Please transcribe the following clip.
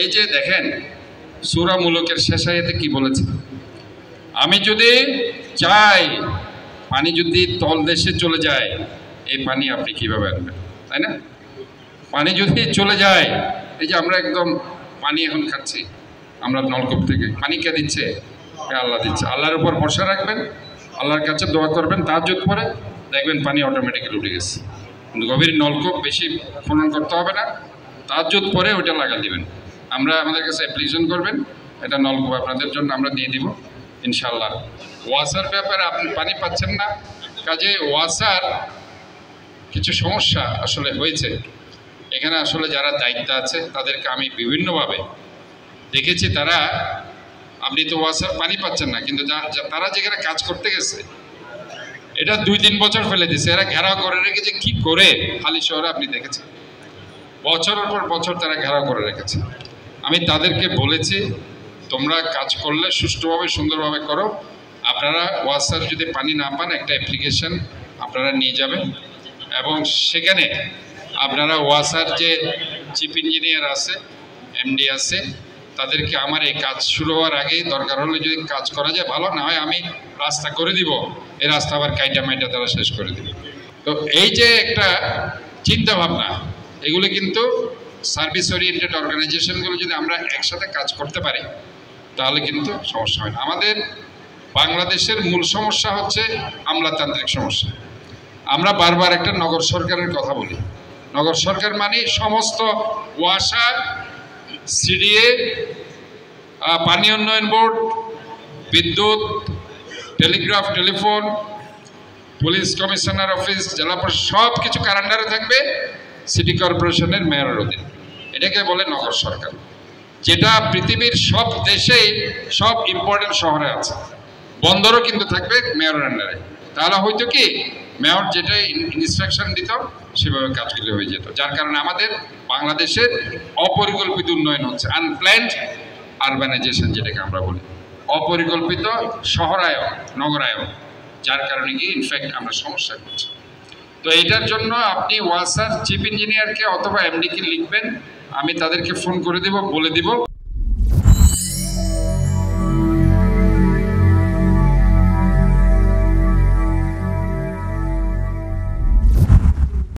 এই যে দেখেন সূরা মুলুকের শেষ আয়াতে কি বলেছে, আমি যদি চাই পানি যদি তলদেশে চলে যায়, এই পানি আপনি কিভাবে আনবেন, তাই না? পানি যদি চলে যায়, এই যে আমরা একদম পানি এখন খাচ্ছি আমরা নলকূপ থেকে, পানি কে দিচ্ছে? আল্লাহ দিচ্ছে। আল্লাহর উপর ভরসা রাখবেন, আল্লাহর কাছে দোয়া করবেন, তাহাজ্জুদ পড়ে দেখবেন পানি অটোমেটিক্যালি উঠে গেছে। কিন্তু গভীর নলকূপ বেশি খনন করতে হবে না, তাহাজ্জুদ পরে ওইটা লাগা দিবেন। আমরা আমাদের কাছে অ্যাপ্লিকেশন করবেন, এটা নলকূপ আপনাদের জন্য আমরা দিয়ে দিব ইনশাআল্লাহ। ওয়াসার ব্যাপারে আপনি পানি পাচ্ছেন না, কাজে ওয়াসার কিছু সমস্যা আসলে হয়েছে এখানে। আসলে যারা দায়িত্ব আছে তাদেরকে আমি বিভিন্নভাবে দেখেছি, তারা আপনি তো ওয়াসার পানি পাচ্ছেন না, কিন্তু তারা যেখানে কাজ করতে গেছে এটা 2-3 বছর ফেলে দিচ্ছে, এরা ঘেরাও করে রেখেছে। কি করে হালি শহরে আপনি দেখেছেন, বছরের পর বছর তারা ঘেরাও করে রেখেছে। আমি তাদেরকে বলেছি তোমরা কাজ করলে সুষ্ঠুভাবে সুন্দরভাবে করো। আপনারা ওয়াসার যদি পানি না পান একটা অ্যাপ্লিকেশন আপনারা নিয়ে যাবেন, এবং সেখানে আপনারা ওয়াসার যে চিফ ইঞ্জিনিয়ার আছে, এমডি আছে, তাদেরকে আমার এই কাজ শুরু হওয়ার আগেই দরকার হলে যদি কাজ করা যায় ভালো, না হয় আমি রাস্তা করে দিব, এই রাস্তা আবার কাইটা মাইটা তারা শেষ করে দিব। তো এই যে একটা চিন্তা ভাবনা, এগুলো কিন্তু সার্ভিস ওরিয়েন্টেড অর্গানাইজেশনগুলো যদি আমরা একসাথে কাজ করতে পারি তাহলে কিন্তু সমস্যা হয় না। আমাদের বাংলাদেশের মূল সমস্যা হচ্ছে আমলাতান্ত্রিক সমস্যা। আমরা বারবার একটা নগর সরকারের কথা বলি। নগর সরকার মানে সমস্ত ওয়াসা, সিডিএ, পানি উন্নয়ন বোর্ড, বিদ্যুৎ, Telegraph, telephone, police commissioner office, জেলা পরিষদ, সব কিছু কার আন্ডারে থাকবে? সিটি কর্পোরেশনের মেয়রের অধীনে। এটাকে বলে নগর সরকার, যেটা পৃথিবীর সব দেশেই সব ইম্পর্টেন্ট শহরে আছে। বন্দরও কিন্তু থাকবে মেয়রের আন্ডারে। তাহলে হয়তো কি মেয়র যেটা ইনস্ট্রাকশন দিত সেভাবে কাজগুলো হয়ে যেত, যার কারণে আমাদের বাংলাদেশের অপরিকল্পিত উন্নয়ন হচ্ছে, আনপ্ল্যান্ড আরবানাইজেশন যেটাকে আমরা বলি, অপরিকল্পিত শহরায়ন, নগরায়ন, যার কারণে কি ইনফ্যাক্ট আমরা সমস্যা করছি। তো এটার জন্য আপনি ওয়াসার চিফ ইঞ্জিনিয়ারকে অথবা এমডিকে লিখবেন, আমি তাদেরকে ফোন করে দেব, বলে দিব।